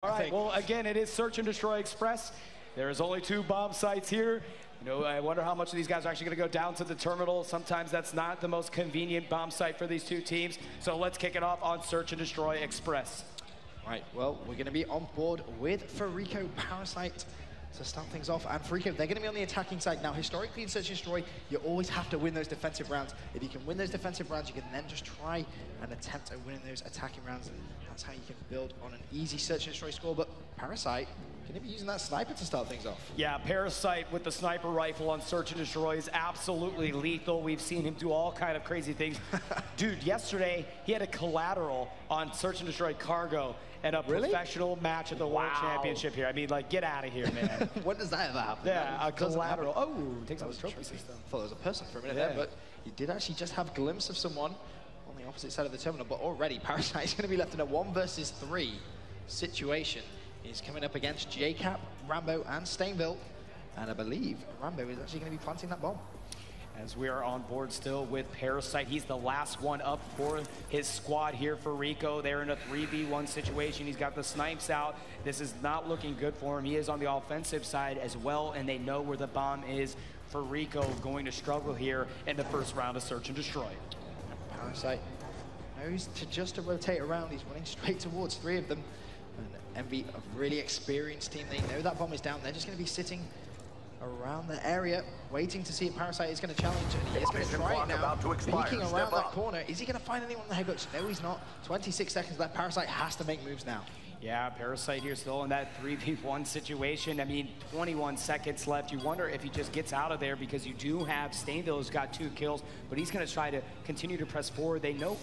All right, well, again, it is Search and Destroy Express. There's only 2 bomb sites here. You know, I wonder how much of these guys are actually going to go down to the terminal. Sometimes that's not the most convenient bomb site for these 2 teams. So let's kick it off on Search and Destroy Express. All right, well, we're going to be on board with Furico Parasite to start things off. And Furico, they're going to be on the attacking side. Now, historically in Search and Destroy, you always have to win those defensive rounds. If you can win those defensive rounds, you can then just try and attempt at winning those attacking rounds. And that's how you can build on an easy Search and Destroy score. But Parasite, going to be using that sniper to start things off. Yeah, Parasite with the sniper rifle on Search and Destroy is absolutely lethal. We've seen him do all kind of crazy things. Dude, yesterday, he had a collateral on Search and Destroy Cargo and a professional match at the World Championship here. I mean, like, get out of here, man. When does that ever happen? Yeah, a collateral. Oh, takes out the trophy system. I thought it was a person for a minute there, but you did actually just have a glimpse of someone on the opposite side of the terminal. But already, Parasite is going to be left in a 1 versus 3 situation. He's coming up against JCap, Rambo, and Stainville. And I believe Rambo is actually going to be planting that bomb. As we are on board still with Parasite, he's the last one up for his squad here for Rico. They're in a 3v1 situation. He's got the snipes out. This is not looking good for him. He is on the offensive side as well, and they know where the bomb is. For Rico, going to struggle here in the first round of Search and Destroy. Parasite knows just to rotate around. He's running straight towards 3 of them. And Envy, a really experienced team, they know that bomb is down. They're just going to be sitting around the area, waiting to see if Parasite is going to challenge, and he is going to try it now. Peeking around that corner. Is he going to find anyone in the headguts? No, he's not. 26 seconds left. Parasite has to make moves now. Yeah, Parasite here still in that 3v1 situation. I mean, 21 seconds left. You wonder if he just gets out of there, because you do have Stainville who's got 2 kills, but he's going to try to continue to press forward. They know,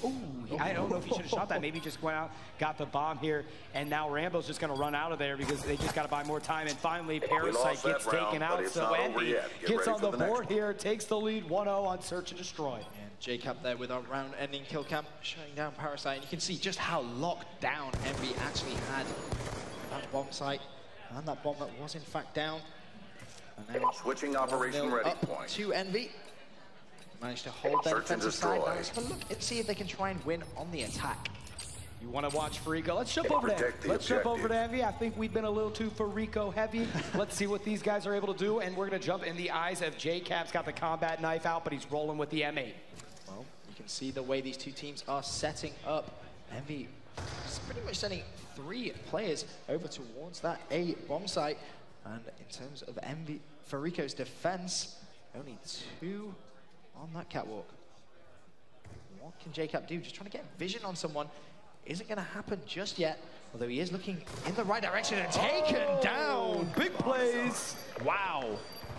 I don't know if he should have shot that. Maybe he just went out, got the bomb here, and now Rambo's just going to run out of there because they just got to buy more time. And finally, Parasite gets taken out. So Envy gets on the board here, takes the lead 1-0 on Search and Destroy. And JCap there with our round-ending kill cam, shutting down Parasite. And you can see just how locked down Envy actually had that bomb site, and that bomb that was in fact down. And now switching operation ready point to Envy. Managed to hold their defensive side. Now let's have a look and see if they can try and win on the attack. You want to watch Furico? Let's jump over to Envy. Let's jump over to Envy. I think we've been a little too Furico heavy. Let's see what these guys are able to do, and we're going to jump in the eyes of JCap's got the combat knife out, but he's rolling with the M8. Well, you can see the way these 2 teams are setting up. Envy is pretty much sending 3 players over towards that A bomb site. And in terms of Envy, Furico's defense, only 2 on that catwalk. What can JCap do? Just trying to get vision on someone. Isn't going to happen just yet, although he is looking in the right direction and taken down. Big plays. Wow.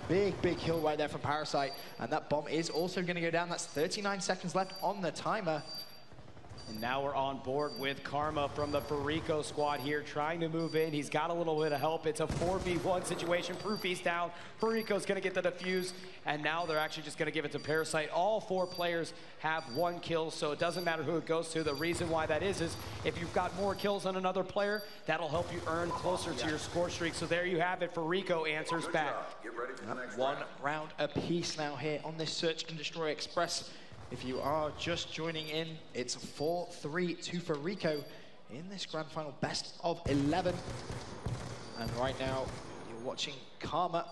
Big kill right there from Parasite. And that bomb is also going to go down. That's 39 seconds left on the timer. And now we're on board with Karma from the Furico squad here, trying to move in. He's got a little bit of help. It's a 4v1 situation. Proofy's down. Furico's going to get the defuse, and now they're actually just going to give it to Parasite. All 4 players have 1 kill, so it doesn't matter who it goes to. The reason why that is if you've got more kills than another player, that'll help you earn closer to your score streak. So there you have it. Furico answers back. Get ready for the next 1 round apiece now here on this Search and Destroy Express. If you are just joining in, it's 4-3 to Furico in this grand final, best of 11. And right now, you're watching Karma.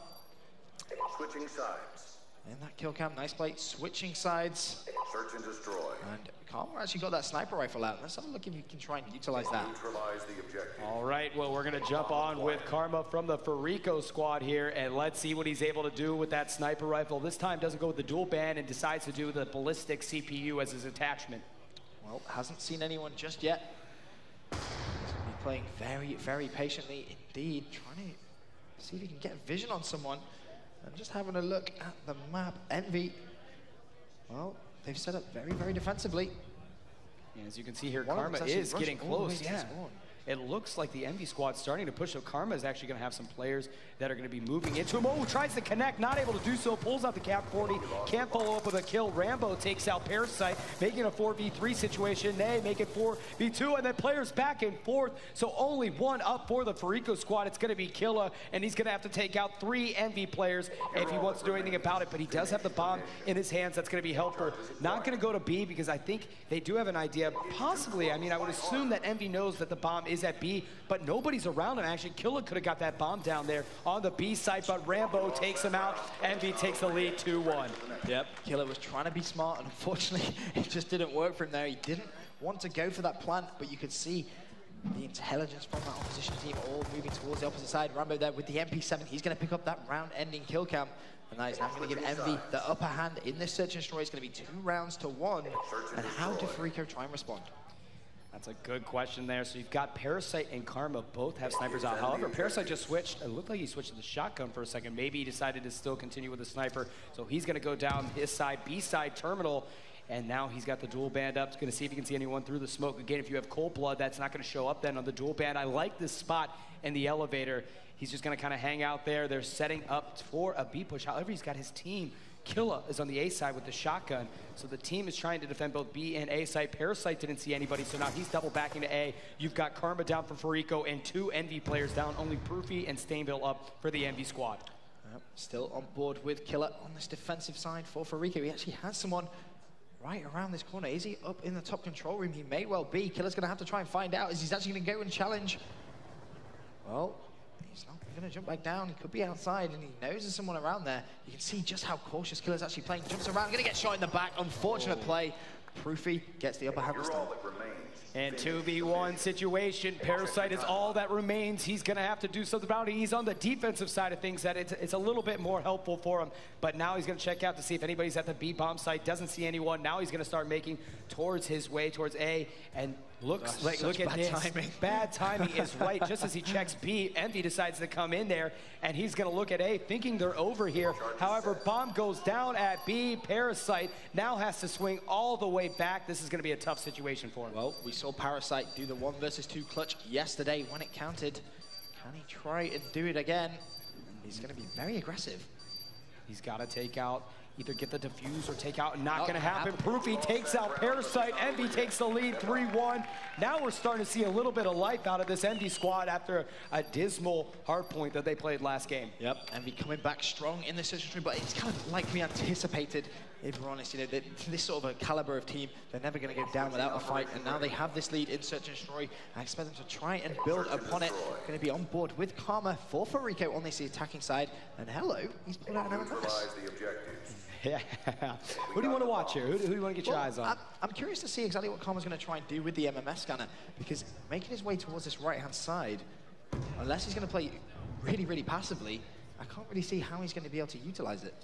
Switching sides. In that kill cam, nice play, switching sides. Search and Destroy. And Karma actually got that sniper rifle out. Let's have a look if you can try and utilize that. Neutralize the objective. All right, well, we're going to jump on with Karma from the Furico squad here, and let's see what he's able to do with that sniper rifle. This time doesn't go with the dual band and decides to do the ballistic CPU as his attachment. Well, hasn't seen anyone just yet. He's going to be playing very patiently indeed, trying to see if he can get vision on someone. And just having a look at the map, Envy, well, they've set up very defensively. Yeah, as you can see here, Karma is getting close. Yeah. It looks like the Envy squad's starting to push, so Karma is actually going to have some players that are going to be moving into him. Oh, tries to connect, not able to do so, pulls out the cap 40, can't follow up with a kill. Rambo takes out Parasite, making a 4v3 situation. They make it 4v2, and then players back and forth, so only 1 up for the Furico squad. It's going to be Killa, and he's going to have to take out 3 Envy players if he wants to do anything about it, but he does have the bomb in his hands. That's going to be helpful. Not going to go to B, because I think they do have an idea, possibly, I mean, I would assume that Envy knows that the bomb is is at B, but nobody's around him. Actually, Killa could have got that bomb down there on the B side, but Rambo takes him out. Envy takes the lead 2-1. Yep, Killa was trying to be smart, and unfortunately, it just didn't work for him there. He didn't want to go for that plant, but you could see the intelligence from that opposition team all moving towards the opposite side. Rambo there with the MP7. He's going to pick up that round-ending kill cam. And that is now going to give Envy the upper hand in this search and destroy. It's going to be 2 rounds to 1. And how do Furico try and respond? That's a good question there. So you've got Parasite and Karma both have snipers out. However, Parasite just switched. It looked like he switched to the shotgun for a second. Maybe he decided to still continue with the sniper. So he's going to go down his side, B side terminal. And now he's got the dual band up. He's going to see if he can see anyone through the smoke. Again, if you have Cold Blood, that's not going to show up then on the dual band. I like this spot in the elevator. He's just going to kind of hang out there. They're setting up for a B push. However, he's got his team. Killa is on the A side with the shotgun. So the team is trying to defend both B and A side. Parasite didn't see anybody, so now he's double backing to A. You've got Karma down for Furico and 2 Envy players down. Only Proofy and Stainville up for the Envy squad. Still on board with Killa on this defensive side for Furico. He actually has someone right around this corner. Is he up in the top control room? He may well be. Killa's going to have to try and find out. Is he's actually going to go and challenge? Well, he's not going to jump back down. He could be outside, and he knows there's someone around there. You can see just how cautious Killa's actually playing. Jumps around, going to get shot in the back. Unfortunate play. Proofy gets the upper hand this time. And 2v1 situation. Parasite is all that remains. He's going to have to do something about it. He's on the defensive side of things. That it's a little bit more helpful for him. But now he's going to check out to see if anybody's at the B bomb site. Doesn't see anyone. Now he's going to start making towards his way, towards A. And looks like, look at this. Timing. Bad timing is right. Just as he checks B, Envy decides to come in there. And he's going to look at A, thinking they're over here. However, bomb goes down at B. Parasite now has to swing all the way back. This is going to be a tough situation for him. Well, we saw Parasite do the 1 versus 2 clutch yesterday when it counted. Can he try and do it again? He's going to be very aggressive. He's got to take out, either get the defuse or take out. Not going to happen. Proofy takes out Parasite. Envy takes the lead 3-1. Now we're starting to see a little bit of life out of this Envy squad after a dismal hardpoint that they played last game. Yep, Envy coming back strong in this situation, but it's kind of like we anticipated, if we're honest. You know, this sort of a caliber of team, they're never going to go down without a fight, and now they have this lead in Search and Destroy. I expect them to try and build upon it. Going to be on board with Karma for Furico on this attacking side, and hello, he's pulled out an MMS. Yeah. Who do you want to watch here? Who do you want to get your eyes on? I'm curious to see exactly what Karma's going to try and do with the MMS scanner, because making his way towards this right-hand side, unless he's going to play really, really passively, I can't really see how he's going to be able to utilize it.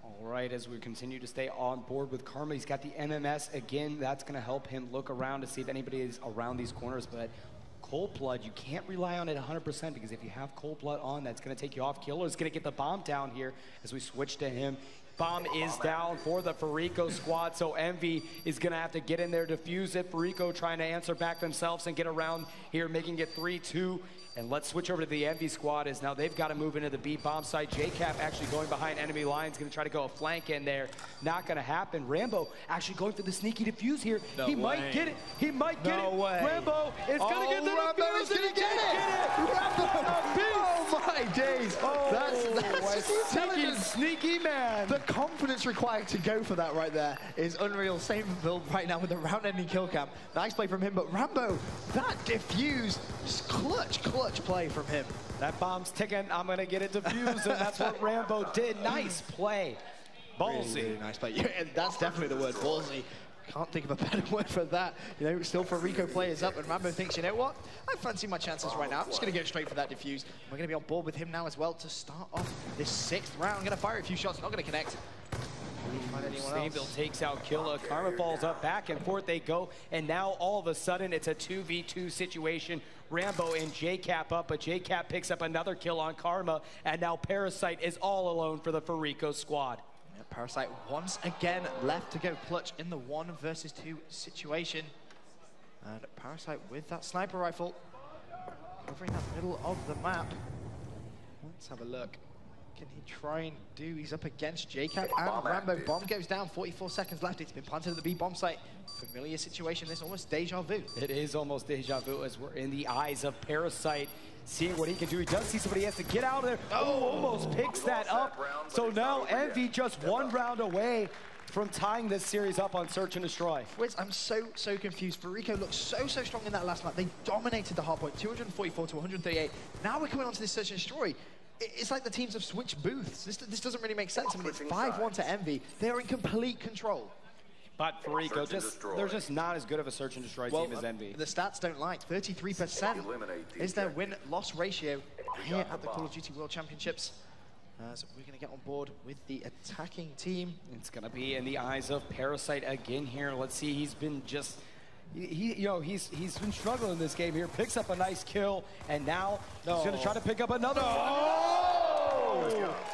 All right, as we continue to stay on board with Karma, he's got the MMS. Again, that's going to help him look around to see if anybody is around these corners, but Cold Blood, you can't rely on it 100% because if you have Cold Blood on, that's going to take you off. Killer is going to get the bomb down here as we switch to him. Bomb is down for the Furico squad, so Envy is going to have to get in there, defuse it. Furico trying to answer back themselves and get around here, making it 3-2. And let's switch over to the Envy squad, as now they've got to move into the B bomb site. JCap actually going behind enemy lines, going to try to go a flank in there. Not going to happen. Rambo actually going for the sneaky defuse here. He might get it. He might get it. Rambo is going to get the defuse. He's going to get it. Rambo. Oh my days. That's sneaky man. The confidence required to go for that right there is unreal. Same build right now with the round-ending kill cam. Nice play from him, but Rambo, that defuse, clutch play from him. That bomb's ticking. I'm going to get it defused, and that's what Rambo did. Nice play. Ballsy. Really nice play. Yeah, and that's definitely the word, ballsy. Can't think of a better word for that. You know, still Furico players up, and Rambo thinks, you know what? I fancy my chances right now. I'm just going to go straight for that defuse. We're going to be on board with him now as well to start off this 6th round. Going to fire a few shots, not going to connect. Stainville takes out Killa. Karma falls up, back and forth they go, and now all of a sudden it's a 2v2 situation. Rambo and JCap up, but JCap picks up another kill on Karma, and now Parasite is all alone for the Furico squad. Yeah, Parasite once again left to go clutch in the 1 versus 2 situation. And Parasite with that sniper rifle covering that middle of the map. Let's have a look. Can he try and do? He's up against JCap and Rambo. Bomb goes down, 44 seconds left. It's been planted at the B bomb site. Familiar situation, this almost deja vu. It is almost deja vu as we're in the eyes of Parasite, seeing what he can do. He does see somebody, he has to get out of there. Oh, almost picks that up. So now Envy just 1 round away from tying this series up on Search and Destroy. Wiz, I'm so confused. Furico looked so strong in that last map. They dominated the hardpoint, 244 to 138. Now we're coming on to this Search and Destroy. It's like the teams have switched booths. This doesn't really make sense. I mean, it's 5-1 to Envy. They are in complete control. But Furico, they're just not as good of a Search and Destroy team as Envy. The stats don't lie. 33% is their win-loss ratio here at the Call of Duty World Championships. So we're going to get on board with the attacking team. It's going to be in the eyes of Parasite again here. Let's see, he's been just... he's been struggling in this game here. Picks up a nice kill, and now he's going to try to pick up another.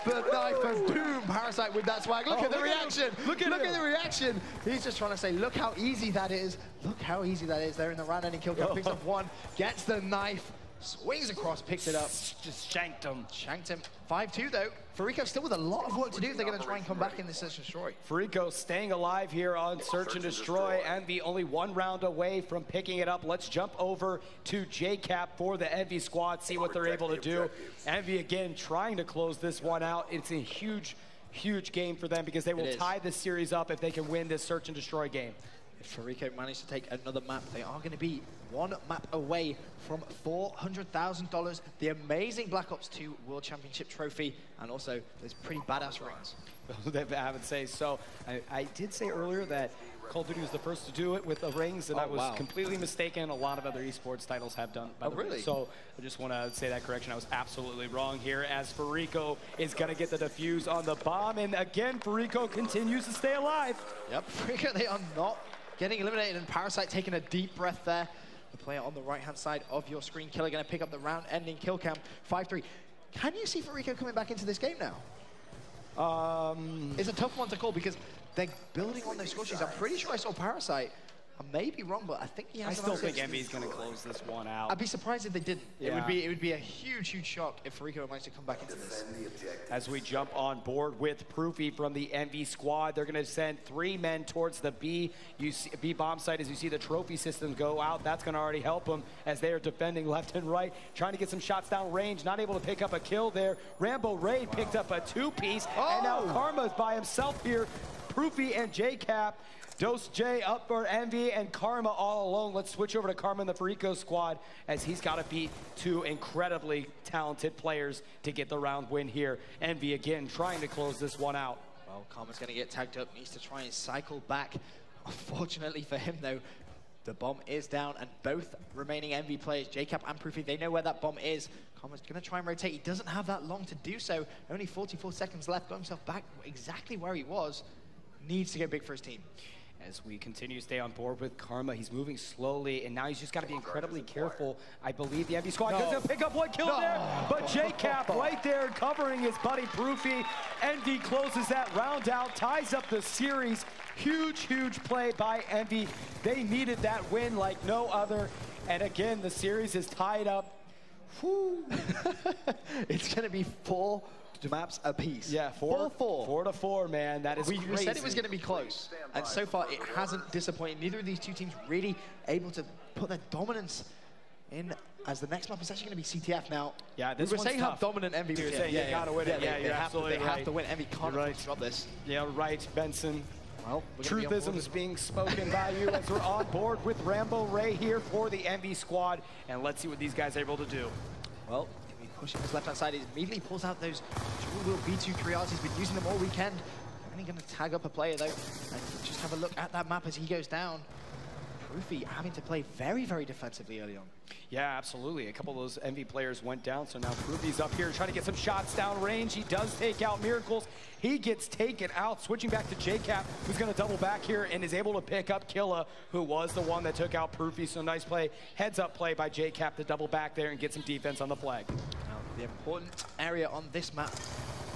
The knife of doom. Parasite with that swag. Look at the reaction. Look at the reaction. He's just trying to say, look how easy that is. Look how easy that is. They're in the round-ending kill cam. Picks up one, gets the knife, swings across, picks it up. Just shanked him. Shanked him. 5-2 though. Furico still with a lot of work to do if they're going to try and come back in this Search and Destroy. Furico staying alive here on Search and Destroy. Envy only one round away from picking it up. Let's jump over to JCap for the Envy squad, see what they're able to do. Envy again trying to close this one out. It's a huge game for them because they will tie this series up if they can win this Search and Destroy game. If Furico manage to take another map, they are going to be one map away from $400,000, the amazing Black Ops 2 World Championship trophy, and also those pretty badass rings. I would say so. I did say earlier that Call of Duty was the first to do it with the rings, and I was completely mistaken. A lot of other esports titles have done. By the way. So I just want to say that correction. I was absolutely wrong here, as Furico is going to get the defuse on the bomb, and again, Furico continues to stay alive. Yep, Furico, they are not getting eliminated, and Parasite taking a deep breath there. The player on the right-hand side of your screen, Killer, going to pick up the round-ending kill cam, 5-3. Can you see Furico coming back into this game now? It's a tough one to call because they're building on those score sheets. I'm pretty sure I saw Parasite. I may be wrong, but I think he has. I still think Envy's going to close this one out. I'd be surprised if they didn't. Yeah. It would be a huge shock if Furico managed to come back into this. As we jump on board with Proofy from the Envy squad, they're going to send 3 men towards the B bomb site. As you see the trophy system go out, that's going to already help them as they are defending left and right, trying to get some shots down range. Not able to pick up a kill there. Rambo Raid picked up a 2-piece, and now Karma's by himself here. Proofy and JCap. Dose J up for Envy, and Karma all alone. Let's switch over to Karma in the Furico squad, as he's got to beat 2 incredibly talented players to get the round win here. Envy again trying to close this one out. Well, Karma's going to get tagged up, needs to try and cycle back. Unfortunately for him though, the bomb is down, and both remaining Envy players, JCap and Proofy, they know where that bomb is. Karma's going to try and rotate. He doesn't have that long to do so. Only 44 seconds left. Got himself back exactly where he was. Needs to go big for his team. As we continue to stay on board with Karma, he's moving slowly, and now he's just got to be incredibly careful. I believe the Envy squad could pick up one kill there, but JCap right there covering his buddy Proofy. Envy closes that round out, ties up the series. Huge play by Envy. They needed that win like no other, and again, the series is tied up. Whew. It's going to be 4 maps apiece. Yeah, 4-4, man. That is crazy. We said it was going to be close, and so far it hasn't disappointed. Neither of these two teams really able to put their dominance in, as the next map is actually going to be CTF now. Yeah, this one's saying how dominant Envy was. You gotta win it. Yeah, you're absolutely right. They have to win. Envy can't drop this. Yeah, right, Benson. Well, Truthism is being spoken by you as we're on board with Rambo Ray here for the Envy squad, and let's see what these guys are able to do. Well, pushing his left-hand side, he immediately pulls out those dual-wheel B2-3Rs. He's been using them all weekend. Only going to tag up a player, though. And just have a look at that map as he goes down. Proofy having to play very defensively early on. Yeah, absolutely. A couple of those Envy players went down, so now Proofy's up here trying to get some shots down range. He does take out Miracles. He gets taken out, switching back to JCap, who's going to double back here and is able to pick up Killa, who was the one that took out Proofy. So nice play, heads-up play by JCap to double back there and get some defense on the flag. Now, the important area on this map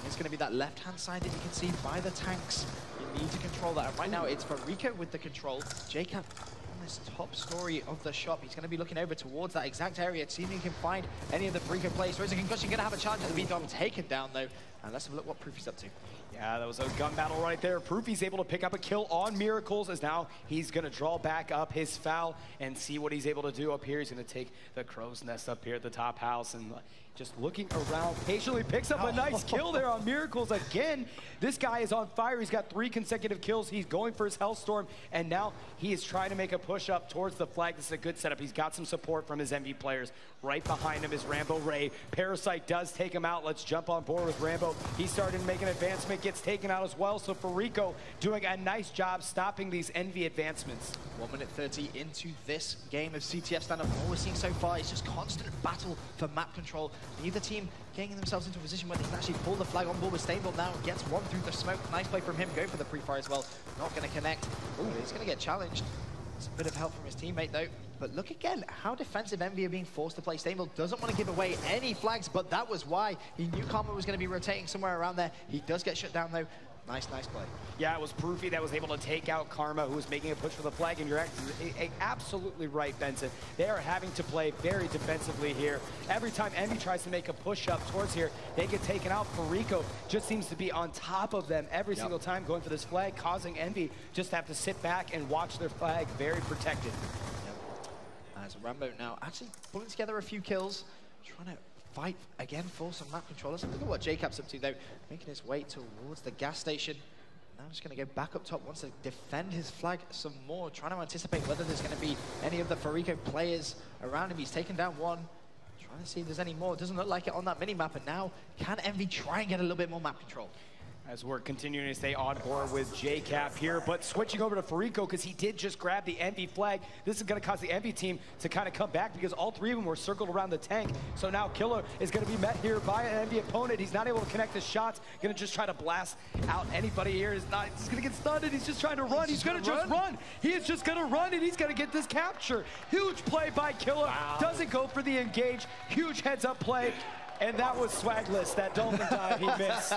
is going to be that left-hand side that you can see by the tanks. You need to control that. And right now, it's Furico with the control. JCap on this top story of the shop. He's going to be looking over towards that exact area to see if he can find any of the Furico players. Throws a concussion, going to have a challenge at the B-bomb. Taken down, though. And let's have a look what Proofy's up to. Yeah, that was a gun battle right there. Proofy's able to pick up a kill on Miracles, as now he's going to draw back up his foul and see what he's able to do up here. He's going to take the crow's nest up here at the top house and just looking around, patiently picks up a nice kill there on Miracles again. This guy is on fire. He's got 3 consecutive kills. He's going for his Hellstorm, and now he is trying to make a push up towards the flag. This is a good setup. He's got some support from his MV players. Right behind him is Rambo Ray. Parasite does take him out. Let's jump on board with Rambo. He started to make an advancement, gets taken out as well. So Farico doing a nice job stopping these Envy advancements. 1 minute 30 into this game of CTF stand-up. All we're seeing so far is just constant battle for map control. Neither team getting themselves into a position where they can actually pull the flag on board with Stainville now. Gets one through the smoke. Nice play from him. Going for the pre-fire as well. Not going to connect. Ooh, he's going to get challenged. It's a bit of help from his teammate though. But look again, how defensive Envy are being forced to play. Stainville doesn't want to give away any flags, but that was why. He knew Karma was going to be rotating somewhere around there. He does get shut down though. Nice play. Yeah, it was Proofy that was able to take out Karma, who was making a push for the flag, and you're absolutely right, Benson. They are having to play very defensively here. Every time Envy tries to make a push up towards here, they get taken out. Farico just seems to be on top of them every single time going for this flag, causing Envy just to have to sit back and watch their flag very protected. As Rambo now actually pulling together a few kills, trying to fight again for some map control. Let's look at what Jacap's up to though, making his way towards the gas station. Now he's going to go back up top, wants to defend his flag some more, trying to anticipate whether there's going to be any of the Farico players around him. He's taken down one, trying to see if there's any more. It doesn't look like it on that mini-map, and now can Envy try and get a little bit more map control? As we're continuing to stay on board with JCap here, but switching over to Farico because he did just grab the Envy flag. This is going to cause the Envy team to kind of come back because all 3 of them were circled around the tank. So now Killer is going to be met here by an Envy opponent. He's not able to connect his shots. Going to just try to blast out anybody here. He's going to get stunned, and he's just trying to run. He's going to just run. He is just going to run, and he's going to get this capture. Huge play by Killer. Wow. Doesn't go for the engage. Huge heads-up play. And that was swagless, that Dolphin dive he missed.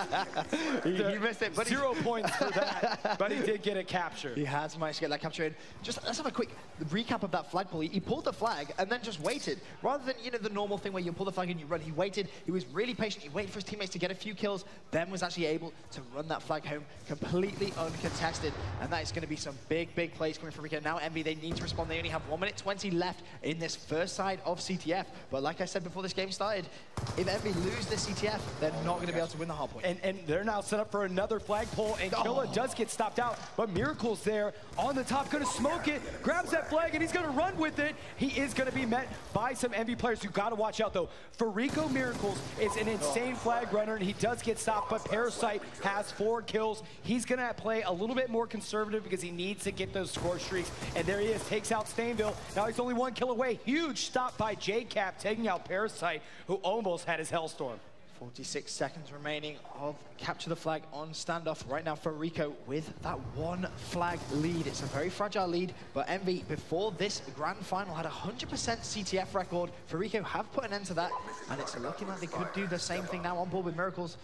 He missed it, but 0 points for that, but he did get a capture. He has managed to get that capture in. Just let's have a quick recap of that flag pull. He pulled the flag and then just waited. Rather than, you know, the normal thing where you pull the flag and you run, he waited. He was really patient. He waited for his teammates to get a few kills, then was actually able to run that flag home completely uncontested. And that is going to be some big plays coming from Rico. Now Envy, they need to respond. They only have 1 minute 20 left in this first side of CTF. But like I said before this game started, if Envy lose this CTF, they're not going to be able to win the hard point. And they're now set up for another flagpole, and Killa does get stopped out, but Miracle's there on the top, going to smoke it, grabs that flag, and he's going to run with it. He is going to be met by some Envy players. You got to watch out, though. Farico Miracles is an insane flag runner, and he does get stopped, but Parasite has 4 kills. He's going to play a little bit more conservative because he needs to get those score streaks, and there he is, takes out Stainville. Now he's only 1 kill away. Huge stop by JCap, taking out Parasite, who almost had his Hellstorm. 46 seconds remaining of capture the flag on standoff right now for Rico with that 1 flag lead. It's a very fragile lead, but Envy, before this grand final, had a 100% CTF record. Farico have put an end to that, and it's looking like they could do the same thing now on board with Miracles.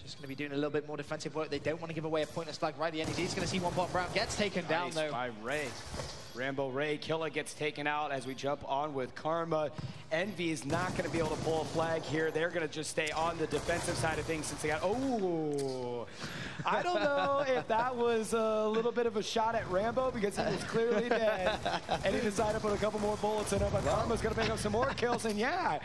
Just going to be doing a little bit more defensive work. They don't want to give away a pointless flag right at the end. He's going to see one bottom Brown gets taken down, though. By Ray. Rambo Ray, Killa gets taken out as we jump on with Karma. Envy is not going to be able to pull a flag here. They're going to just stay on the defensive side of things since they got... Oh! I don't know if that was a little bit of a shot at Rambo because he was clearly dead. And he decided to put a couple more bullets in him, but Karma's going to pick up some more kills, and yeah.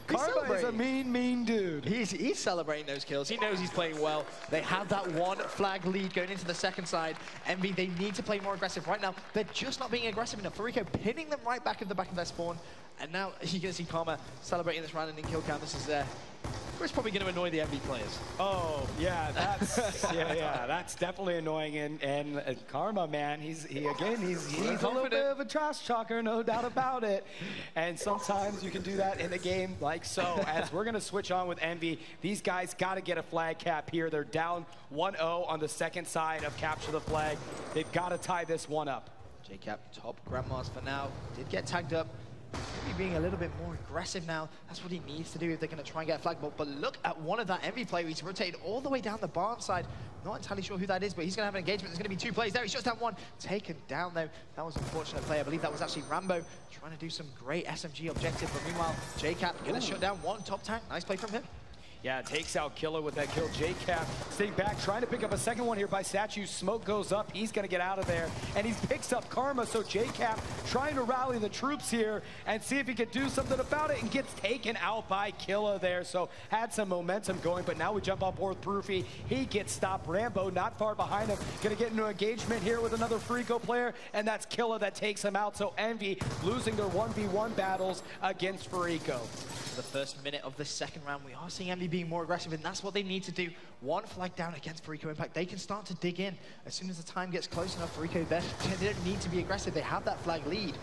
Karma is a mean dude. He's celebrating those kills. He knows he's playing well. They have that 1 flag lead going into the second side. Envy, they need to play more aggressive. Right now, they're just not being aggressive enough. Farico pinning them right back at the back of their spawn. And now you're going to see Karma celebrating this round and in kill count. This is it's probably going to annoy the Envy players. Oh, yeah, that's that's definitely annoying. And Karma, man, he's a little bit of a trash talker, no doubt about it. And sometimes you can do that in a game like so. As we're going to switch on with Envy, these guys got to get a flag cap here. They're down 1-0 on the second side of capture the flag. They've got to tie this one up. JCap top grandmas for now. Did get tagged up. Maybe being a little bit more aggressive now. That's what he needs to do if they're going to try and get a flag ball. But look at one of that Envy player. He's rotated all the way down the barn side. Not entirely sure who that is, but he's going to have an engagement. There's going to be 2 plays there. He's just down 1. Taken down, though. That was an unfortunate play. I believe that was actually Rambo trying to do some great SMG objective. But meanwhile, JCap going to shut down 1 top tank. Nice play from him. Yeah, takes out Killer with that kill. JCap staying back, trying to pick up a second one here by Statue. Smoke goes up. He's going to get out of there. And he picks up Karma. So JCap trying to rally the troops here and see if he could do something about it, and gets taken out by Killer there. So had some momentum going, but now we jump on board Proofy. He gets stopped. Rambo not far behind him. Going to get into engagement here with another Freako player, and that's Killer that takes him out. So Envy losing their 1v1 battles against Freako. The first minute of the second round, we are seeing Envy being more aggressive, and that's what they need to do. One flag down against Freako Impact. They can start to dig in. As soon as the time gets close enough, Freako, they don't need to be aggressive. They have that flag lead.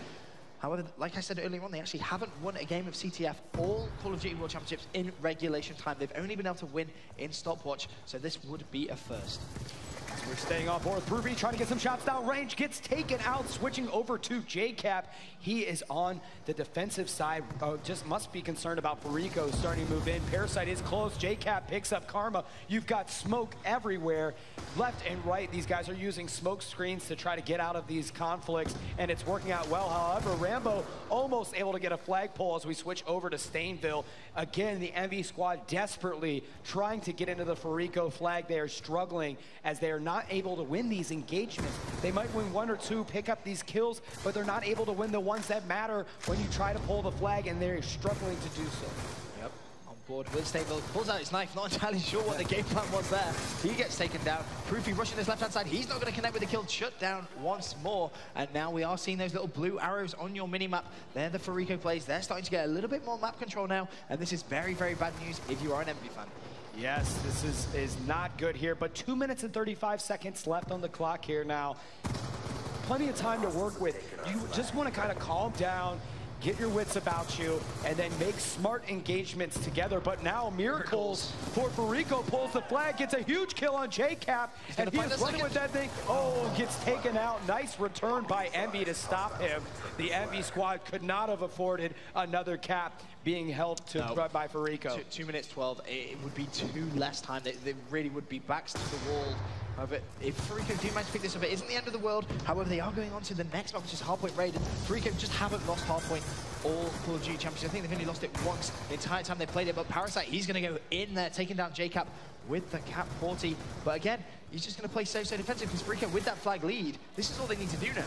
However, like I said earlier on, they actually haven't won a game of CTF all Call of Duty World Championships in regulation time. They've only been able to win in stopwatch, so this would be a first. We're staying on board. Proofy trying to get some shots down range, gets taken out, switching over to JCap. He is on the defensive side. Just must be concerned about Freako starting to move in. Parasite is close. JCap picks up Karma. You've got smoke everywhere, left and right. These guys are using smoke screens to try to get out of these conflicts, and it's working out well. However, Rambo almost able to get a flagpole as we switch over to Stainville. Again, the Envy squad desperately trying to get into the Freako flag. They are struggling as they are not able to win these engagements. They might win one or two, pick up these kills, but they're not able to win the ones that matter when you try to pull the flag, and they're struggling to do so. Yep, on board with Stainville, pulls out his knife, not entirely sure what the game plan was there. He gets taken down. Proofy rushing his left-hand side. He's not going to connect with the kill. Shut down once more, and now we are seeing those little blue arrows on your mini-map. They're the Freako plays. They're starting to get a little bit more map control now, and this is very, very bad news if you are an Envy fan. Yes, this is not good here, but 2 minutes and 35 seconds left on the clock here now. Plenty of time to work with. You just want to kind of calm down, get your wits about you, and then make smart engagements together. But now Miracles for Freako pulls the flag, gets a huge kill on JCap, and he is running with that thing. Oh, gets taken out. Nice return by Envy to stop him. The Envy squad could not have afforded another cap being held to by Freako. 2 minutes 12, it would be too less time. They really would be backs to the wall. However, if Freako do manage to pick this up, it isn't the end of the world. However, they are going on to the next map, which is Hardpoint Raid. And Freako just haven't lost Hardpoint all Call of Duty Championships. I think they've only lost it once the entire time they played it. But Parasite, he's going to go in there, taking down JCap with the Cap 40. But again, he's just going to play so defensive, because Freako, with that flag lead, this is all they need to do now.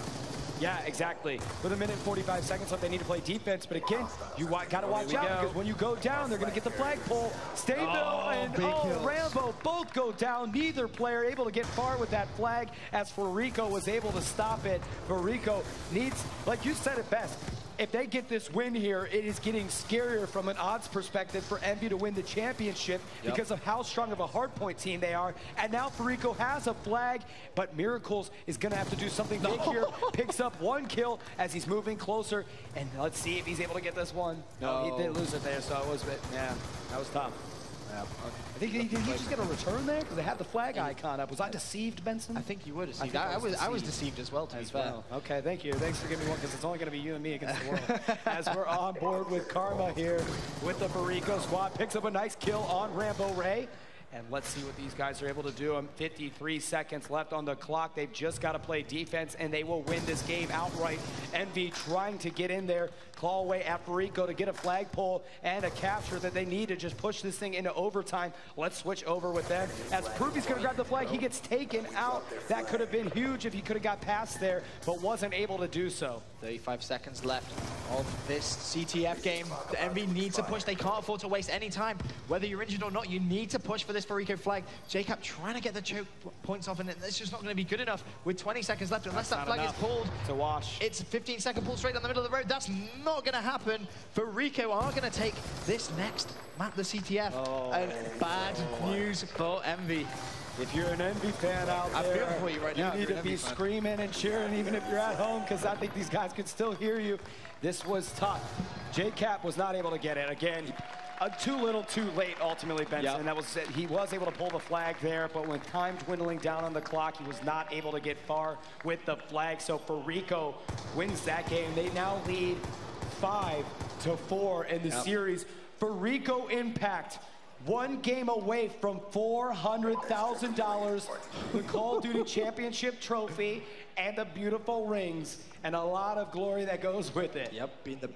Yeah, exactly. With 1 minute and 45 seconds left, they need to play defense. But again, you got to watch out, because when you go down, they're going to get the flagpole. Stainville and Rambo both go down. Neither player able to get far with that flag, as Freako was able to stop it. Freako needs, like you said it best, if they get this win here, it is getting scarier from an odds perspective for Envy to win the championship because of how strong of a hardpoint team they are. And now Freako has a flag, but Miracles is going to have to do something big here. Picks up one kill as he's moving closer, and let's see if he's able to get this one. No, he did lose it there, so it was, yeah, that was tough. Yeah. I think did he just get a return there? Because they had the flag icon up. Was I deceived, Benson? I think you were deceived. I was deceived as well, to be fair. Okay, thank you. Thanks for giving me one, because it's only going to be you and me against the world. As we're on board with Karma here with the Freako squad. Picks up a nice kill on Rambo Ray. And let's see what these guys are able to do. 53 seconds left on the clock. They've just got to play defense, and they will win this game outright. Envy trying to get in there, claw away at Freako to get a flagpole and a capture that they need to just push this thing into overtime. Let's switch over with them. As Proofy's going to grab the flag, he gets taken out. That could have been huge if he could have got past there, but wasn't able to do so. 35 seconds left of this CTF game. The Envy needs to push. They can't afford to waste any time. Whether you're injured or not, you need to push for this Freako flag. JCap trying to get the choke points off, and it's just not going to be good enough with 20 seconds left. Unless that flag is pulled, it's a wash. It's a 15-second pull straight down the middle of the road. That's not going to happen. Freako are going to take this next map, the CTF. And bad news for Envy. If you're an Envy fan out there, I feel for you right now. You need to be screaming and cheering, even if you're at home, because I think these guys could still hear you. This was tough. JCap was not able to get it. Again, too little, too late, ultimately, Benson. That was it. He was able to pull the flag there, but when time dwindling down on the clock, he was not able to get far with the flag. So Freako wins that game. They now lead 5-4 in the series. Freako Impact, one game away from $400,000, the Call of Duty Championship trophy, and the beautiful rings, and a lot of glory that goes with it. Yep, being the